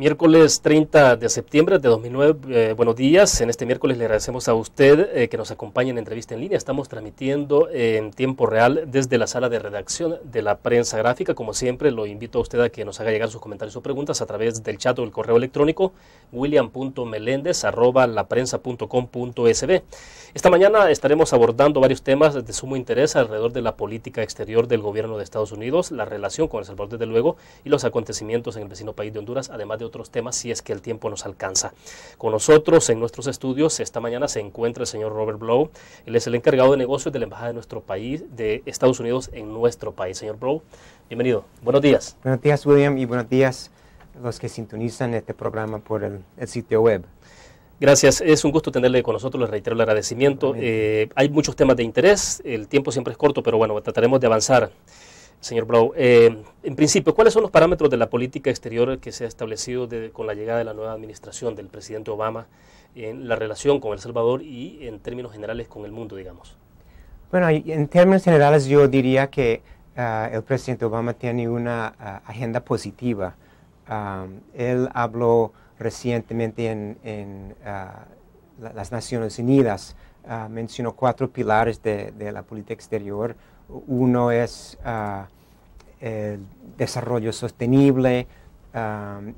Miércoles 30 de septiembre de 2009, buenos días. En este miércoles le agradecemos a usted que nos acompañe en la entrevista en línea. Estamos transmitiendo en tiempo real desde la sala de redacción de la prensa gráfica. Como siempre, lo invito a usted a que nos haga llegar sus comentarios o preguntas a través del chat o el correo electrónico william.melendez@laprensa.com.sb. Esta mañana estaremos abordando varios temas de sumo interés alrededor de la política exterior del gobierno de Estados Unidos, la relación con El Salvador, desde luego, y los acontecimientos en el vecino país de Honduras, además de otros temas si es que el tiempo nos alcanza. Con nosotros en nuestros estudios esta mañana se encuentra el señor Robert Blow. Él es el encargado de negocios de la embajada de nuestro país, de Estados Unidos en nuestro país. Señor Blow, bienvenido. Buenos días. Buenos días, William, y buenos días a los que sintonizan este programa por el sitio web. Gracias, es un gusto tenerle con nosotros, les reitero el agradecimiento. Hay muchos temas de interés, el tiempo siempre es corto, pero bueno, trataremos de avanzar. Señor Blow, en principio, ¿cuáles son los parámetros de la política exterior que se ha establecido con la llegada de la nueva administración del presidente Obama en la relación con El Salvador y en términos generales con el mundo, digamos? Bueno, en términos generales yo diría que el presidente Obama tiene una agenda positiva. Él habló recientemente en las Naciones Unidas, mencionó 4 pilares de la política exterior. Uno es el desarrollo sostenible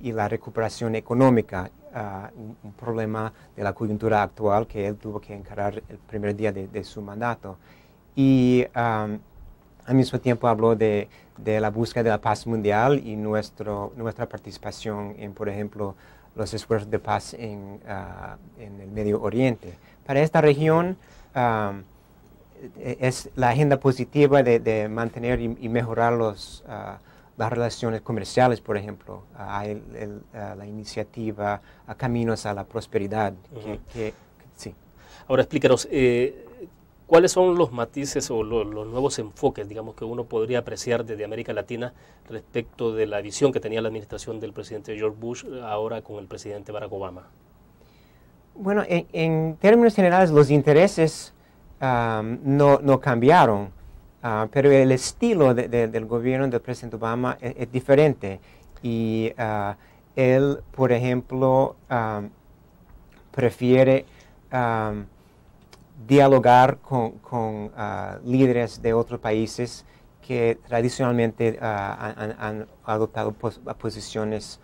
y la recuperación económica, un problema de la coyuntura actual que él tuvo que encarar el primer día de su mandato. Y al mismo tiempo habló de la búsqueda de la paz mundial y nuestra participación en, por ejemplo, los esfuerzos de paz en el Medio Oriente. Para esta región, es la agenda positiva de mantener y mejorar las relaciones comerciales, por ejemplo. Hay la iniciativa Caminos a la Prosperidad. Sí. Ahora explícanos, ¿cuáles son los matices o los nuevos enfoques, digamos, que uno podría apreciar desde América Latina respecto de la visión que tenía la administración del presidente George Bush ahora con el presidente Barack Obama? Bueno, en términos generales, los intereses no cambiaron, pero el estilo del gobierno del presidente Obama es diferente. Y él, por ejemplo, prefiere dialogar con líderes de otros países que tradicionalmente han adoptado posiciones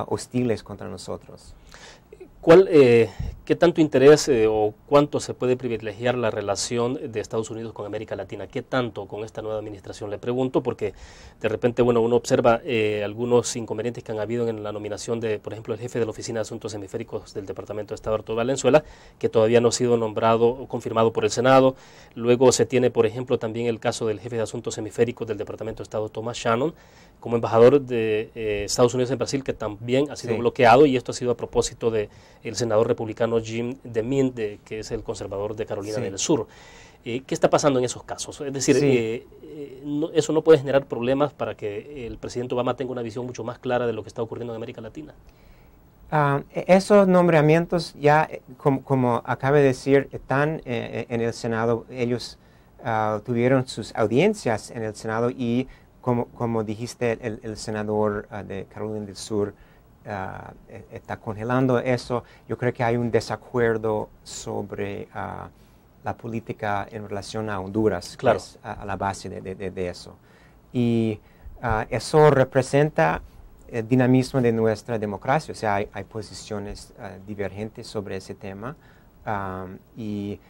hostiles contra nosotros. ¿Qué tanto interés o cuánto se puede privilegiar la relación de Estados Unidos con América Latina? ¿Qué tanto con esta nueva administración? Le pregunto porque de repente uno observa algunos inconvenientes que han habido en la nominación de, por ejemplo, el jefe de la Oficina de Asuntos Hemisféricos del Departamento de Estado, Arturo Valenzuela, que todavía no ha sido nombrado o confirmado por el Senado. Luego se tiene, por ejemplo, también el caso del jefe de Asuntos Hemisféricos del Departamento de Estado, Thomas Shannon, como embajador de Estados Unidos en Brasil, que también ha sido bloqueado, y esto ha sido a propósito del senador republicano Jim DeMint, que es el conservador de Carolina del Sur. ¿Qué está pasando en esos casos? Es decir, ¿eso no puede generar problemas para que el presidente Obama tenga una visión mucho más clara de lo que está ocurriendo en América Latina? Esos nombramientos ya, como acaba de decir, están en el Senado. Ellos tuvieron sus audiencias en el Senado y, como dijiste, el senador de Carolina del Sur está congelando eso. Yo creo que hay un desacuerdo sobre la política en relación a Honduras, claro, que es a la base de eso. Y eso representa el dinamismo de nuestra democracia. O sea, hay posiciones divergentes sobre ese tema y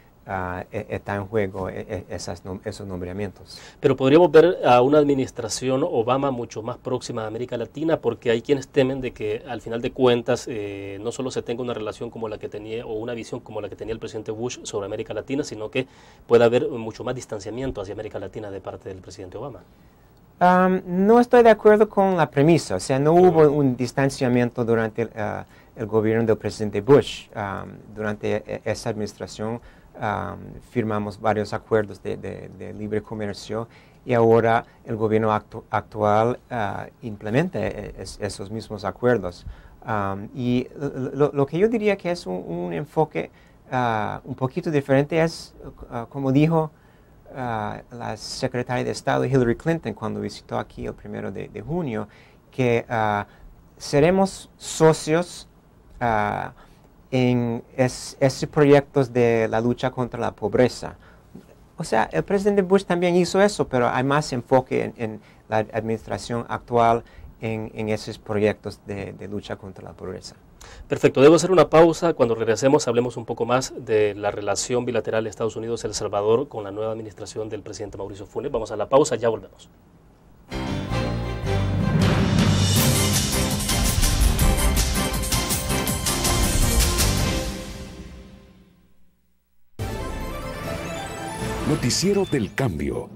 está en juego esos nombramientos. Pero podríamos ver a una administración Obama mucho más próxima a América Latina, porque hay quienes temen de que al final de cuentas no solo se tenga una relación como la que tenía o una visión como la que tenía el presidente Bush sobre América Latina, sino que pueda haber mucho más distanciamiento hacia América Latina de parte del presidente Obama. No estoy de acuerdo con la premisa. O sea, no hubo un distanciamiento durante el gobierno del presidente Bush. Durante esa administración firmamos varios acuerdos de libre comercio y ahora el gobierno actual implementa esos mismos acuerdos. Y lo que yo diría que es un enfoque un poquito diferente es, como dijo la secretaria de Estado Hillary Clinton cuando visitó aquí el 1 de junio, que seremos socios en esos proyectos de la lucha contra la pobreza. O sea, el presidente Bush también hizo eso, pero hay más enfoque en la administración actual en esos proyectos de lucha contra la pobreza. Perfecto, debo hacer una pausa. Cuando regresemos hablemos un poco más de la relación bilateral de Estados Unidos-El Salvador con la nueva administración del presidente Mauricio Funes. Vamos a la pausa, ya volvemos. Noticiero del Cambio.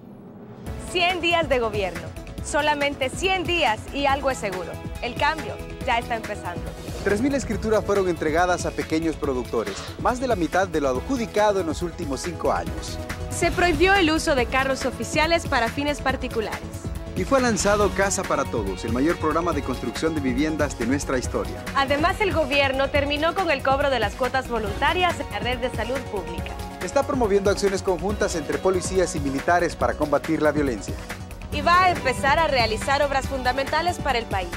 100 días de gobierno. Solamente 100 días y algo es seguro. El cambio ya está empezando. 3.000 escrituras fueron entregadas a pequeños productores, más de la mitad de lo adjudicado en los últimos 5 años. Se prohibió el uso de carros oficiales para fines particulares. Y fue lanzado Casa para Todos, el mayor programa de construcción de viviendas de nuestra historia. Además, el gobierno terminó con el cobro de las cuotas voluntarias en la red de salud pública. Está promoviendo acciones conjuntas entre policías y militares para combatir la violencia. Y va a empezar a realizar obras fundamentales para el país,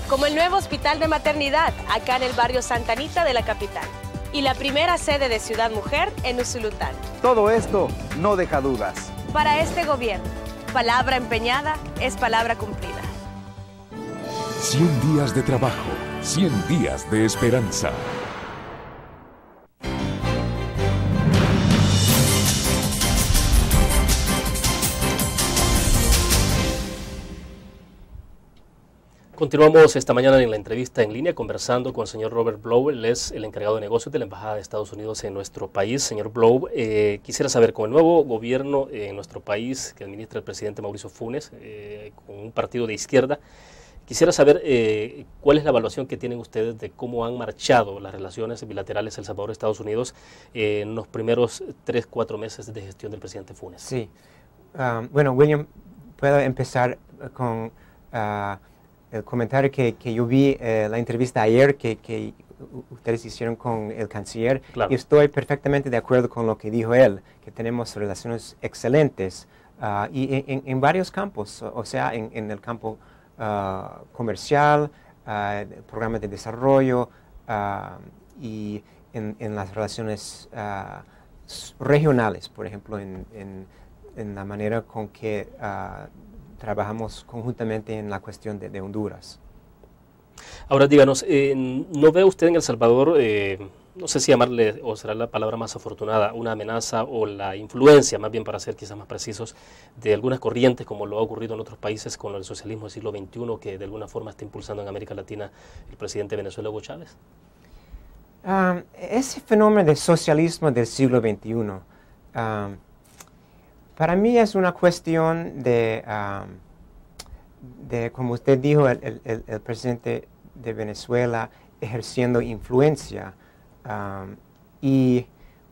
como el nuevo hospital de maternidad acá en el barrio Santa Anita de la capital y la primera sede de Ciudad Mujer en Usulután. Todo esto no deja dudas. Para este gobierno, palabra empeñada es palabra cumplida. 100 días de trabajo, 100 días de esperanza. Continuamos esta mañana en la entrevista en línea conversando con el señor Robert Blow. Él es el encargado de negocios de la Embajada de Estados Unidos en nuestro país. Señor Blow, quisiera saber, con el nuevo gobierno en nuestro país que administra el presidente Mauricio Funes, con un partido de izquierda, quisiera saber cuál es la evaluación que tienen ustedes de cómo han marchado las relaciones bilaterales El Salvador-Estados Unidos en los primeros 3-4 meses de gestión del presidente Funes. Sí. Bueno, William, puedo empezar con el comentario que yo vi, la entrevista ayer que ustedes hicieron con el canciller. Claro. Y estoy perfectamente de acuerdo con lo que dijo él, que tenemos relaciones excelentes y en varios campos, o sea, en el campo comercial, programas de desarrollo y en las relaciones regionales, por ejemplo, en la manera con que trabajamos conjuntamente en la cuestión de Honduras. Ahora díganos, ¿no ve usted en El Salvador, no sé si llamarle, o será la palabra más afortunada, una amenaza o la influencia, más bien para ser quizás más precisos, de algunas corrientes como lo ha ocurrido en otros países con el socialismo del siglo XXI que de alguna forma está impulsando en América Latina el presidente de Venezuela, Hugo Chávez? Ese fenómeno del socialismo del siglo XXI, para mí es una cuestión de como usted dijo, el presidente de Venezuela ejerciendo influencia. Y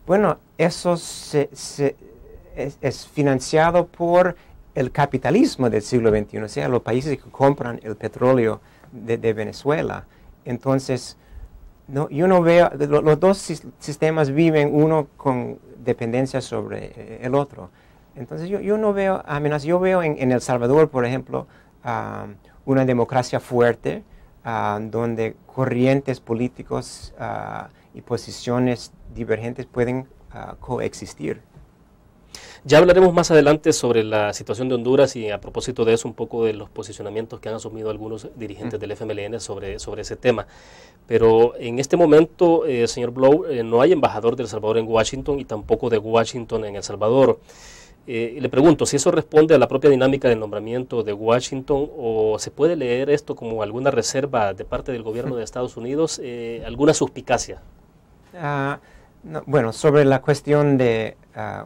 bueno, eso es financiado por el capitalismo del siglo XXI, o sea, los países que compran el petróleo de Venezuela. Entonces, yo no veo, los dos sistemas viven uno con dependencia sobre el otro. Entonces yo no veo amenazas. Yo veo en El Salvador, por ejemplo, una democracia fuerte, donde corrientes políticos y posiciones divergentes pueden coexistir. Ya hablaremos más adelante sobre la situación de Honduras y a propósito de eso un poco de los posicionamientos que han asumido algunos dirigentes del FMLN sobre ese tema. Pero en este momento, señor Blow, no hay embajador de El Salvador en Washington y tampoco de Washington en El Salvador. Le pregunto si eso responde a la propia dinámica del nombramiento de Washington o se puede leer esto como alguna reserva de parte del gobierno de Estados Unidos, alguna suspicacia. No, bueno, sobre la cuestión de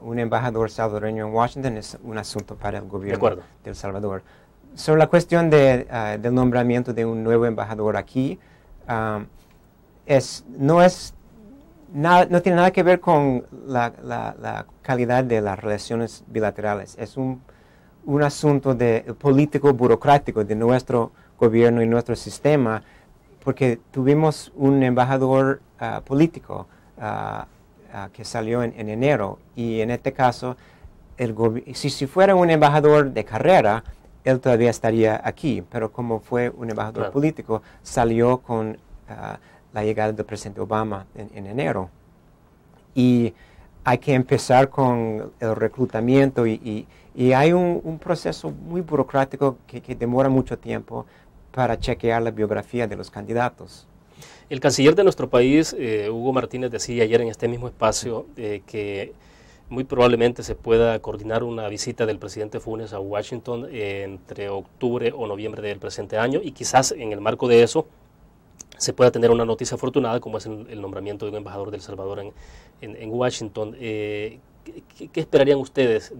un embajador salvadoreño en Washington es un asunto para el gobierno de El Salvador. Sobre la cuestión del nombramiento de un nuevo embajador aquí, no tiene nada que ver con la calidad de las relaciones bilaterales. Es un asunto político burocrático de nuestro gobierno y nuestro sistema, porque tuvimos un embajador político que salió en enero, y en este caso, si fuera un embajador de carrera, él todavía estaría aquí, pero como fue un embajador político, salió con la llegada del presidente Obama en enero. Y hay que empezar con el reclutamiento y hay un proceso muy burocrático que demora mucho tiempo para chequear la biografía de los candidatos. El canciller de nuestro país, Hugo Martínez, decía ayer en este mismo espacio que muy probablemente se pueda coordinar una visita del presidente Funes a Washington entre octubre o noviembre del presente año, y quizás en el marco de eso se pueda tener una noticia afortunada como es el nombramiento de un embajador de El Salvador en Washington. ¿Qué esperarían ustedes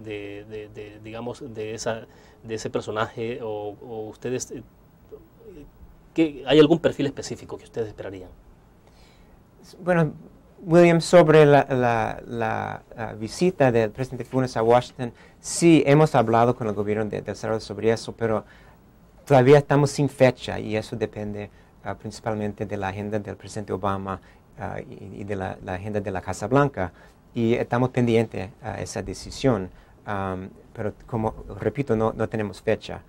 digamos, de ese personaje o ustedes? ¿Hay algún perfil específico que ustedes esperarían? Bueno, William, sobre la visita del presidente Funes a Washington, sí hemos hablado con el gobierno de El Salvador sobre eso, pero todavía estamos sin fecha y eso depende principalmente de la agenda del presidente Obama y de la agenda de la Casa Blanca, y estamos pendientes a esa decisión, pero como repito, no tenemos fecha.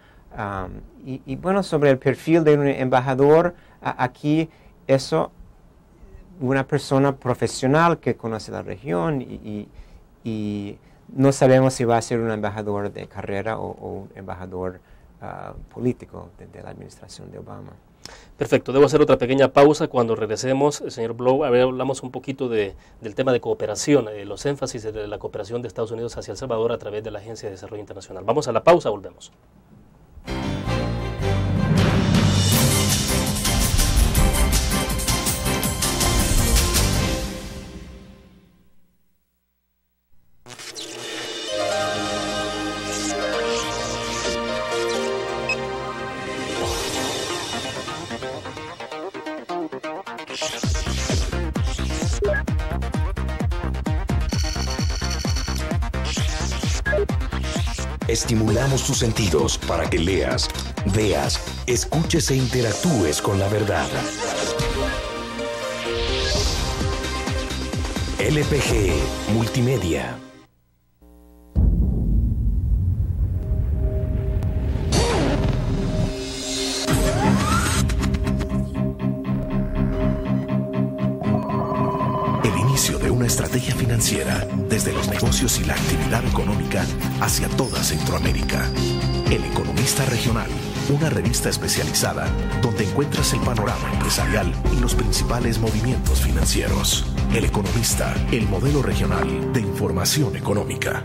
Y bueno, sobre el perfil de un embajador, aquí eso, una persona profesional que conoce la región y no sabemos si va a ser un embajador de carrera o un embajador político de la administración de Obama. Perfecto, debo hacer otra pequeña pausa. Cuando regresemos, señor Blow, hablamos un poquito del tema de cooperación, los énfasis de la cooperación de Estados Unidos hacia El Salvador a través de la Agencia de Desarrollo Internacional. Vamos a la pausa, volvemos. Estimulamos tus sentidos para que leas, veas, escuches e interactúes con la verdad. LPG Multimedia. De una estrategia financiera desde los negocios y la actividad económica hacia toda Centroamérica. El Economista Regional, una revista especializada donde encuentras el panorama empresarial y los principales movimientos financieros. El Economista, el modelo regional de información económica.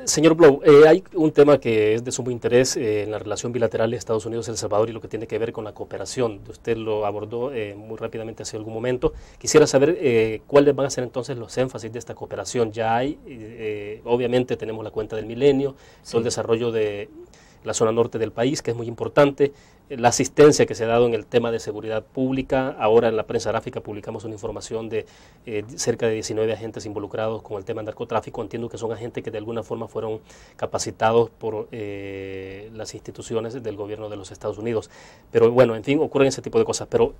Señor Blow, hay un tema que es de sumo interés en la relación bilateral de Estados Unidos y El Salvador y lo que tiene que ver con la cooperación. Usted lo abordó muy rápidamente hace algún momento. Quisiera saber cuáles van a ser entonces los énfasis de esta cooperación. Ya hay, obviamente tenemos la cuenta del milenio, todo el desarrollo de la zona norte del país, que es muy importante, la asistencia que se ha dado en el tema de seguridad pública. Ahora en la prensa gráfica publicamos una información de cerca de 19 agentes involucrados con el tema de narcotráfico. Entiendo que son agentes que de alguna forma fueron capacitados por las instituciones del gobierno de los Estados Unidos. Pero bueno, en fin, ocurren ese tipo de cosas. Pero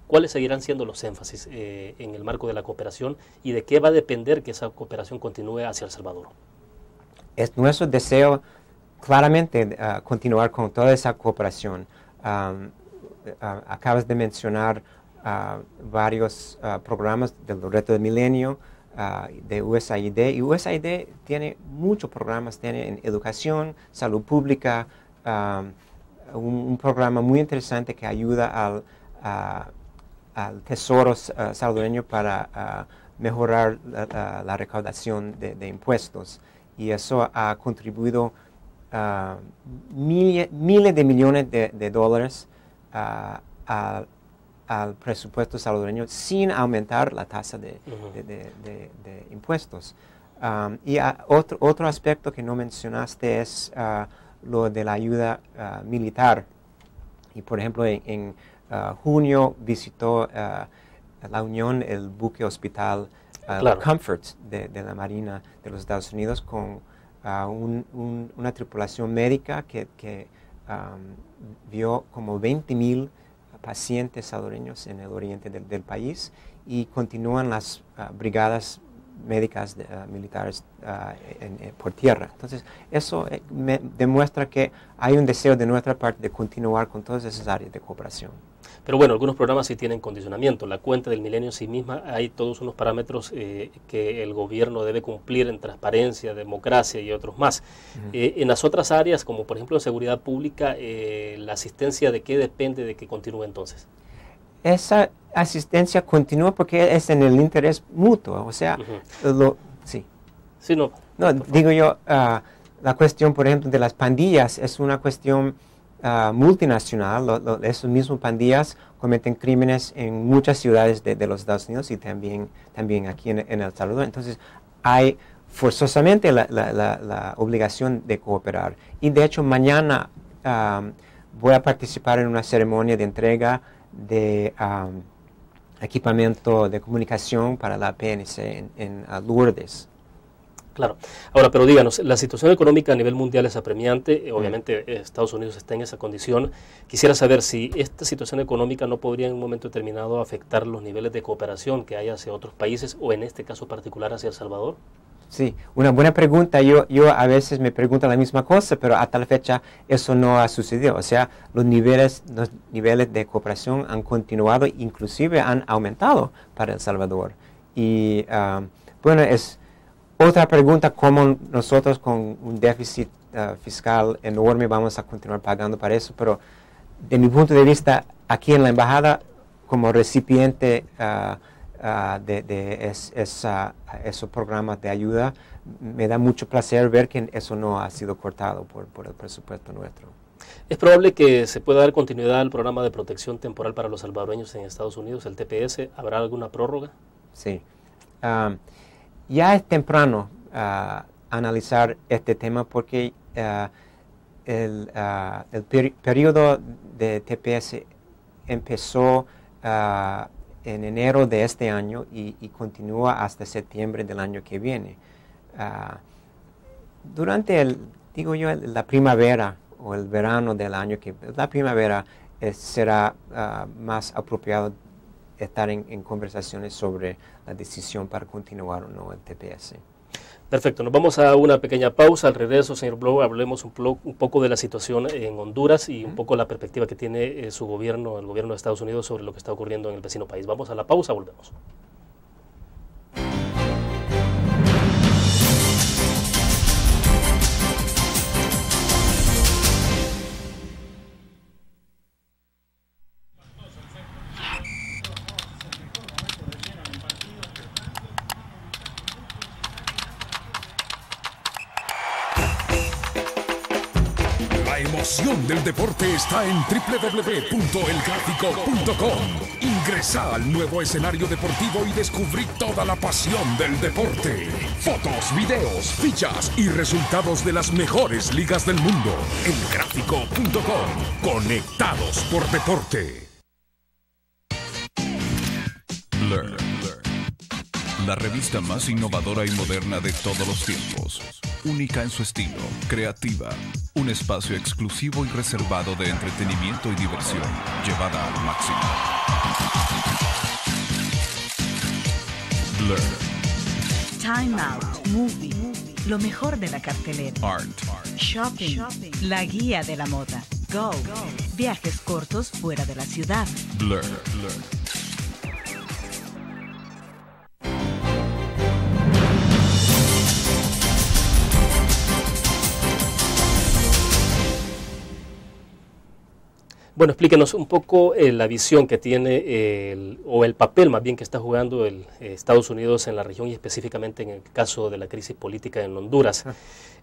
¿cuáles seguirán siendo los énfasis en el marco de la cooperación y de qué va a depender que esa cooperación continúe hacia El Salvador? Es nuestro deseo claramente continuar con toda esa cooperación. Acabas de mencionar varios programas del reto del milenio de USAID, y USAID tiene muchos programas, tiene en educación, salud pública, un programa muy interesante que ayuda al Tesoro salvadoreño para mejorar la recaudación de impuestos, y eso ha contribuido miles de millones de dólares al presupuesto salvadoreño sin aumentar la tasa de impuestos. Y otro aspecto que no mencionaste es lo de la ayuda militar. Y por ejemplo, en junio visitó la Unión el buque hospital Comfort de la Marina de los Estados Unidos con una tripulación médica que vio como 20,000 pacientes salvadoreños en el oriente del país y continúan las brigadas médicas militares por tierra. Entonces, eso me demuestra que hay un deseo de nuestra parte de continuar con todas esas áreas de cooperación. Pero bueno, algunos programas sí tienen condicionamiento. La cuenta del milenio en sí misma, hay todos unos parámetros que el gobierno debe cumplir en transparencia, democracia y otros más. En las otras áreas, como por ejemplo en seguridad pública, ¿la asistencia de qué depende de que continúe entonces? Esa asistencia continúa porque es en el interés mutuo, o sea, sí. Sí, no. No, digo yo, la cuestión, por ejemplo, de las pandillas es una cuestión multinacional. Esas mismas pandillas cometen crímenes en muchas ciudades de los Estados Unidos y también aquí en El Salvador. Entonces, hay forzosamente la obligación de cooperar. Y de hecho, mañana voy a participar en una ceremonia de entrega de equipamiento de comunicación para la PNC en Lourdes. Claro. Ahora, pero díganos, la situación económica a nivel mundial es apremiante, obviamente Estados Unidos está en esa condición. Quisiera saber si esta situación económica no podría en un momento determinado afectar los niveles de cooperación que hay hacia otros países o en este caso particular hacia El Salvador. Sí, una buena pregunta. Yo a veces me pregunto la misma cosa, pero hasta la fecha eso no ha sucedido. O sea, los niveles de cooperación han continuado, inclusive han aumentado para El Salvador. Y bueno, es otra pregunta, cómo nosotros con un déficit fiscal enorme vamos a continuar pagando para eso, pero de mi punto de vista, aquí en la embajada, como recipiente de esos programas de ayuda, me da mucho placer ver que eso no ha sido cortado por el presupuesto nuestro. ¿Es probable que se pueda dar continuidad al programa de protección temporal para los salvadoreños en Estados Unidos, el TPS? ¿Habrá alguna prórroga? Sí. Ya es temprano analizar este tema porque el periodo de TPS empezó en enero de este año y continúa hasta septiembre del año que viene. Durante la primavera o el verano del año la primavera será más apropiado estar en conversaciones sobre la decisión para continuar o no el TPS. Perfecto, nos vamos a una pequeña pausa. Al regreso, señor Blow, hablemos un poco de la situación en Honduras y un poco la perspectiva que tiene su gobierno, el gobierno de Estados Unidos, sobre lo que está ocurriendo en el vecino país. Vamos a la pausa, volvemos. La emoción del deporte está en www.elgráfico.com. Ingresa al nuevo escenario deportivo y descubrí toda la pasión del deporte. Fotos, videos, fichas y resultados de las mejores ligas del mundo. Elgráfico.com. Conectados por deporte. Learn. La revista más innovadora y moderna de todos los tiempos. Única en su estilo, creativa. Un espacio exclusivo y reservado de entretenimiento y diversión, llevada al máximo. Blur. Time Out, Movie, lo mejor de la cartelera. Art. Shopping, la guía de la moda. Go, viajes cortos fuera de la ciudad. Blur. Bueno, explíquenos un poco la visión que tiene o el papel más bien que está jugando Estados Unidos en la región y específicamente en el caso de la crisis política en Honduras.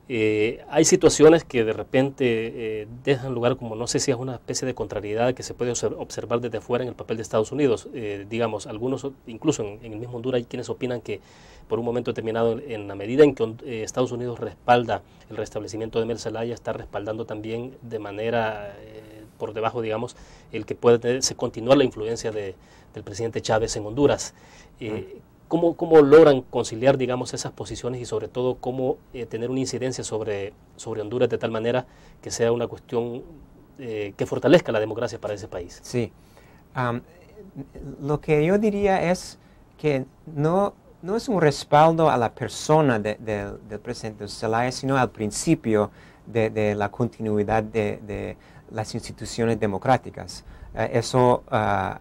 Hay situaciones que de repente dejan lugar como, no sé si es una especie de contrariedad que se puede observar desde fuera en el papel de Estados Unidos. Digamos, algunos, incluso en el mismo Honduras, hay quienes opinan que por un momento determinado, en la medida en que Estados Unidos respalda el restablecimiento de Mel Zelaya, está respaldando también de manera por debajo, digamos, el que puede continuar la influencia del presidente Chávez en Honduras. ¿Cómo logran conciliar, digamos, esas posiciones y sobre todo cómo tener una incidencia sobre Honduras de tal manera que sea una cuestión que fortalezca la democracia para ese país? Sí. Lo que yo diría es que no es un respaldo a la persona del presidente Zelaya, sino al principio de la continuidad de las instituciones democráticas. Eso ha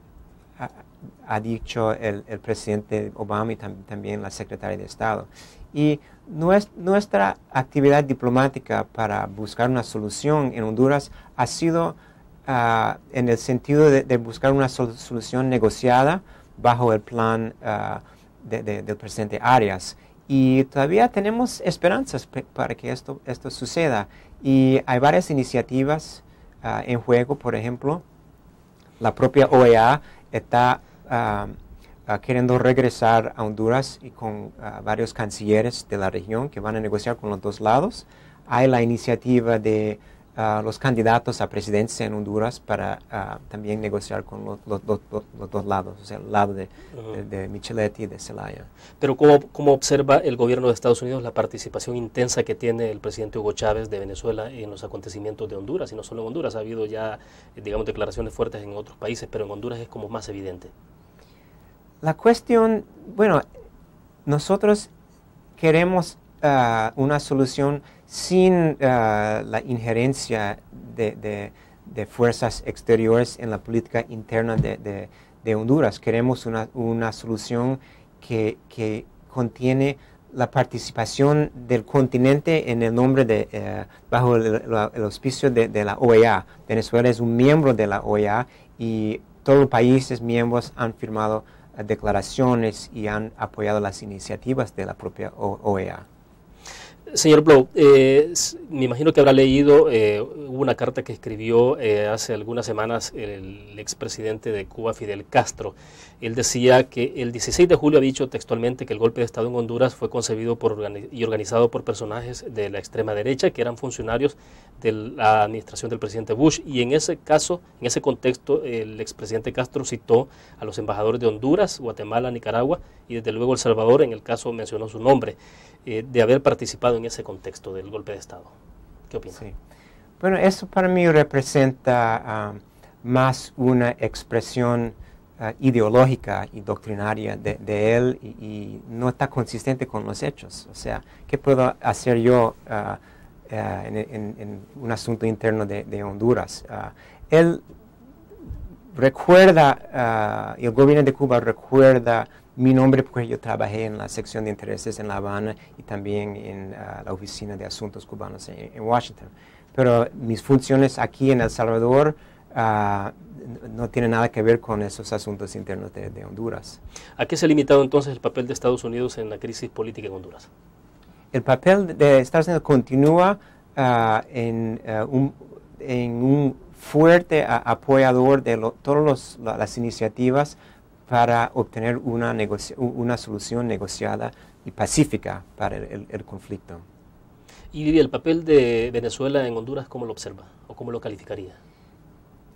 dicho el presidente Obama y también la secretaria de Estado. Y nuestra actividad diplomática para buscar una solución en Honduras ha sido en el sentido de buscar una solución negociada bajo el plan del presidente Arias. Y todavía tenemos esperanzas para que esto suceda. Y hay varias iniciativas en juego. Por ejemplo, la propia OEA está queriendo regresar a Honduras y con varios cancilleres de la región que van a negociar con los dos lados. Hay la iniciativa de los candidatos a presidencia en Honduras para también negociar con los dos lados, o sea, el lado de Micheletti y de Zelaya. Pero ¿cómo observa el gobierno de Estados Unidos la participación intensa que tiene el presidente Hugo Chávez de Venezuela en los acontecimientos de Honduras? Y no solo en Honduras, ha habido ya, digamos, declaraciones fuertes en otros países, pero en Honduras es como más evidente. La cuestión, bueno, nosotros queremos una solución sin la injerencia de fuerzas exteriores en la política interna de Honduras. Queremos una solución que contiene la participación del continente en el nombre bajo el auspicio de la OEA. Venezuela es un miembro de la OEA y todos los países miembros han firmado declaraciones y han apoyado las iniciativas de la propia OEA. Señor Blow, me imagino que habrá leído una carta que escribió hace algunas semanas el expresidente de Cuba, Fidel Castro. Él decía que el 16 de julio ha dicho textualmente que el golpe de Estado en Honduras fue concebido y organizado por personajes de la extrema derecha que eran funcionarios de la administración del presidente Bush, y en ese caso, en ese contexto, el expresidente Castro citó a los embajadores de Honduras, Guatemala, Nicaragua y desde luego El Salvador, en el caso mencionó su nombre, de haber participado en ese contexto del golpe de Estado. ¿Qué opina? Sí. Bueno, eso para mí representa más una expresión ideológica y doctrinaria de él y no está consistente con los hechos. O sea, ¿qué puedo hacer yo en un asunto interno de Honduras? Él recuerda, y el gobierno de Cuba recuerda mi nombre porque yo trabajé en la sección de intereses en La Habana y también en la oficina de asuntos cubanos en Washington. Pero mis funciones aquí en El Salvador no tienen nada que ver con esos asuntos internos de Honduras. ¿A qué se ha limitado entonces el papel de Estados Unidos en la crisis política en Honduras? El papel de Estados Unidos continúa en un fuerte apoyador de todas las iniciativas para obtener una solución negociada y pacífica para el conflicto. ¿Y el papel de Venezuela en Honduras cómo lo observa o cómo lo calificaría?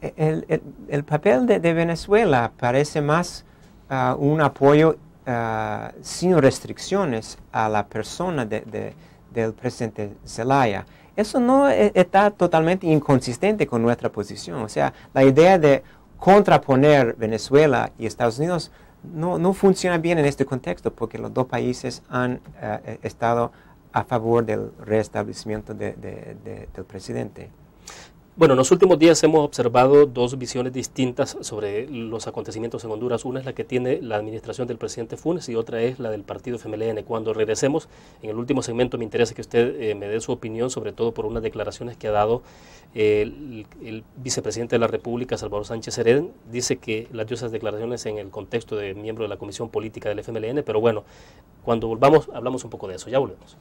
El papel de Venezuela parece más un apoyo sin restricciones a la persona del presidente Zelaya. Eso no está totalmente inconsistente con nuestra posición. O sea, la idea de contraponer Venezuela y Estados Unidos no funciona bien en este contexto porque los dos países han estado a favor del restablecimiento del presidente. Bueno, en los últimos días hemos observado dos visiones distintas sobre los acontecimientos en Honduras. Una es la que tiene la administración del presidente Funes y otra es la del partido FMLN. Cuando regresemos, en el último segmento me interesa que usted me dé su opinión, sobre todo por unas declaraciones que ha dado el vicepresidente de la República, Salvador Sánchez Serén. Dice que las dio esas declaraciones en el contexto de miembro de la Comisión Política del FMLN, pero bueno, cuando volvamos hablamos un poco de eso. Ya volvemos.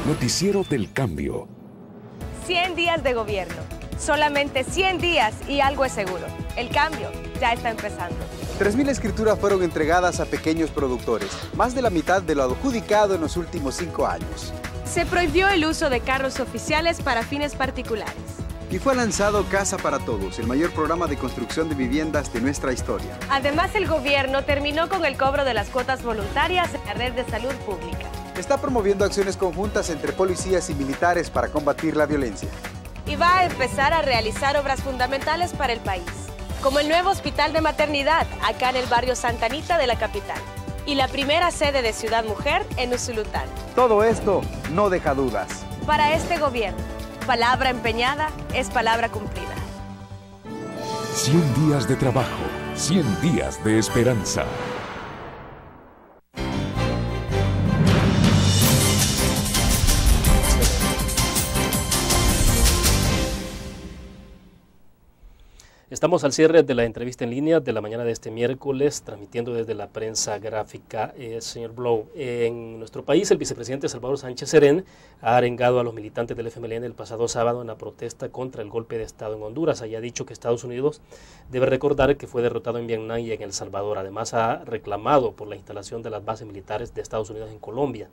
Noticiero del Cambio. 100 días de gobierno. Solamente 100 días y algo es seguro. El cambio ya está empezando. 3.000 escrituras fueron entregadas a pequeños productores, más de la mitad de lo adjudicado en los últimos 5 años. Se prohibió el uso de carros oficiales para fines particulares. y fue lanzado Casa para Todos, el mayor programa de construcción de viviendas de nuestra historia. Además, el gobierno terminó con el cobro de las cuotas voluntarias en la red de salud pública. Está promoviendo acciones conjuntas entre policías y militares para combatir la violencia. Y va a empezar a realizar obras fundamentales para el país, como el nuevo hospital de maternidad acá en el barrio Santa Anita de la capital y la primera sede de Ciudad Mujer en Usulután. Todo esto no deja dudas. Para este gobierno, palabra empeñada es palabra cumplida. 100 días de trabajo, 100 días de esperanza. Estamos al cierre de la entrevista en línea de la mañana de este miércoles, transmitiendo desde la prensa gráfica. Señor Blow, en nuestro país el vicepresidente Salvador Sánchez Serén ha arengado a los militantes del FMLN el pasado sábado en la protesta contra el golpe de Estado en Honduras. Ha dicho que Estados Unidos debe recordar que fue derrotado en Vietnam y en El Salvador. Además ha reclamado por la instalación de las bases militares de Estados Unidos en Colombia.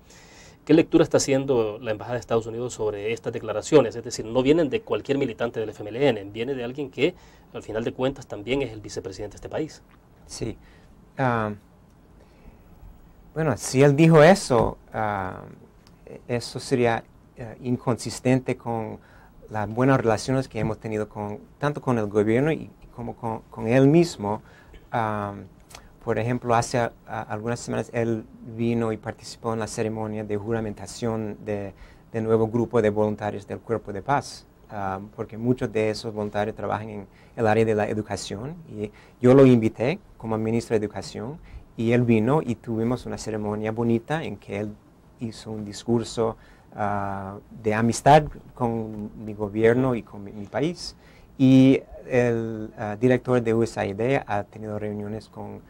¿Qué lectura está haciendo la Embajada de Estados Unidos sobre estas declaraciones? Es decir, no vienen de cualquier militante del FMLN, viene de alguien que, al final de cuentas, también es el vicepresidente de este país. Sí. Bueno, si él dijo eso, eso sería inconsistente con las buenas relaciones que hemos tenido tanto con el gobierno y como con él mismo. Por ejemplo, hace algunas semanas él vino y participó en la ceremonia de juramentación del nuevo grupo de voluntarios del Cuerpo de Paz, porque muchos de esos voluntarios trabajan en el área de la educación. Y yo lo invité como ministro de Educación y él vino y tuvimos una ceremonia bonita en que él hizo un discurso de amistad con mi gobierno y con mi país. Y el director de USAID ha tenido reuniones con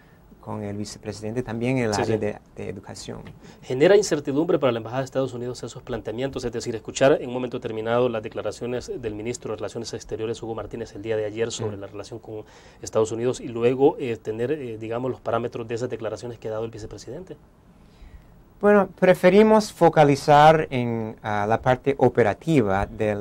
el vicepresidente también en el área de educación. ¿Genera incertidumbre para la Embajada de Estados Unidos esos planteamientos? Es decir, escuchar en un momento determinado las declaraciones del ministro de Relaciones Exteriores, Hugo Martínez, el día de ayer sobre la relación con Estados Unidos y luego tener, digamos, los parámetros de esas declaraciones que ha dado el vicepresidente. Bueno, preferimos focalizar en la parte operativa de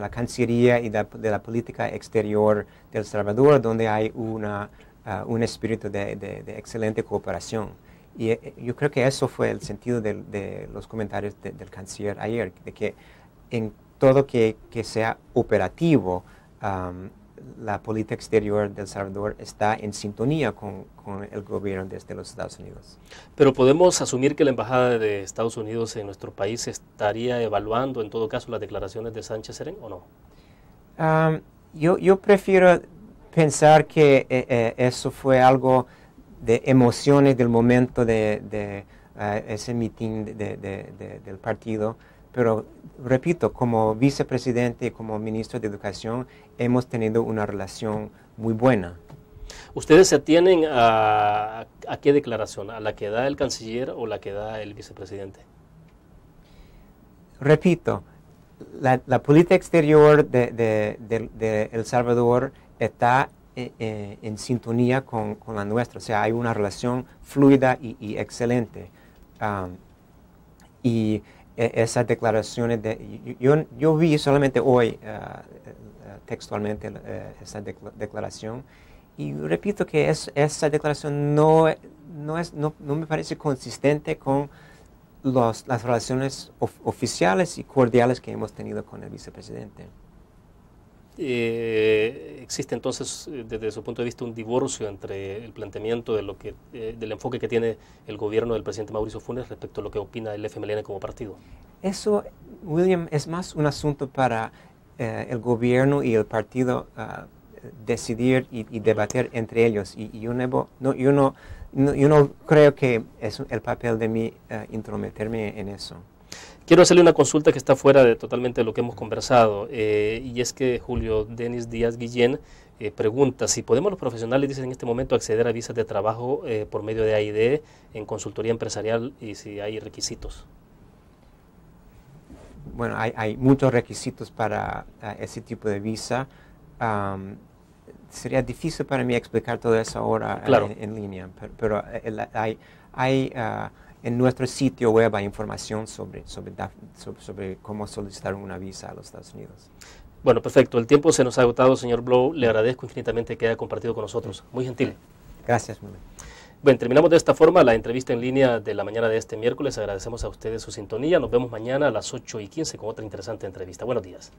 la Cancillería y de la política exterior de El Salvador, donde hay un espíritu de excelente cooperación. Y yo creo que eso fue el sentido de los comentarios del canciller ayer, de que en todo que sea operativo, la política exterior de El Salvador está en sintonía con el gobierno desde los Estados Unidos. Pero podemos asumir que la Embajada de Estados Unidos en nuestro país estaría evaluando en todo caso las declaraciones de Sánchez Serén o no? Yo prefiero pensar que eso fue algo de emociones del momento de ese mitin del partido. Pero, repito, como vicepresidente y como ministro de Educación, hemos tenido una relación muy buena. ¿Ustedes se atienen a qué declaración? ¿A la que da el canciller o la que da el vicepresidente? Repito, la política exterior de El Salvador está en sintonía con la nuestra. O sea, hay una relación fluida y excelente. Y esas declaraciones, yo vi solamente hoy textualmente esa declaración y repito que esa declaración no me parece consistente con las relaciones oficiales y cordiales que hemos tenido con el vicepresidente. ¿Existe entonces, desde su punto de vista, un divorcio entre el planteamiento del enfoque que tiene el gobierno del presidente Mauricio Funes respecto a lo que opina el FMLN como partido? Eso, William, es más un asunto para el gobierno y el partido decidir y debatir entre ellos. Y yo no creo que es el papel de mí intrometerme en eso. Quiero hacerle una consulta que está fuera totalmente de lo que hemos conversado, y es que Julio Denis Díaz Guillén pregunta si podemos los profesionales, dicen en este momento, acceder a visas de trabajo por medio de AID en consultoría empresarial y si hay requisitos. Bueno, hay muchos requisitos para ese tipo de visa. Sería difícil para mí explicar todo eso ahora, claro, en línea, pero hay en nuestro sitio web hay información sobre cómo solicitar una visa a los Estados Unidos. Bueno, perfecto. El tiempo se nos ha agotado, señor Blow. Le agradezco infinitamente que haya compartido con nosotros. Muy gentil. Gracias, muy bien. Bueno, terminamos de esta forma la entrevista en línea de la mañana de este miércoles. Agradecemos a ustedes su sintonía. Nos vemos mañana a las 8:15 con otra interesante entrevista. Buenos días.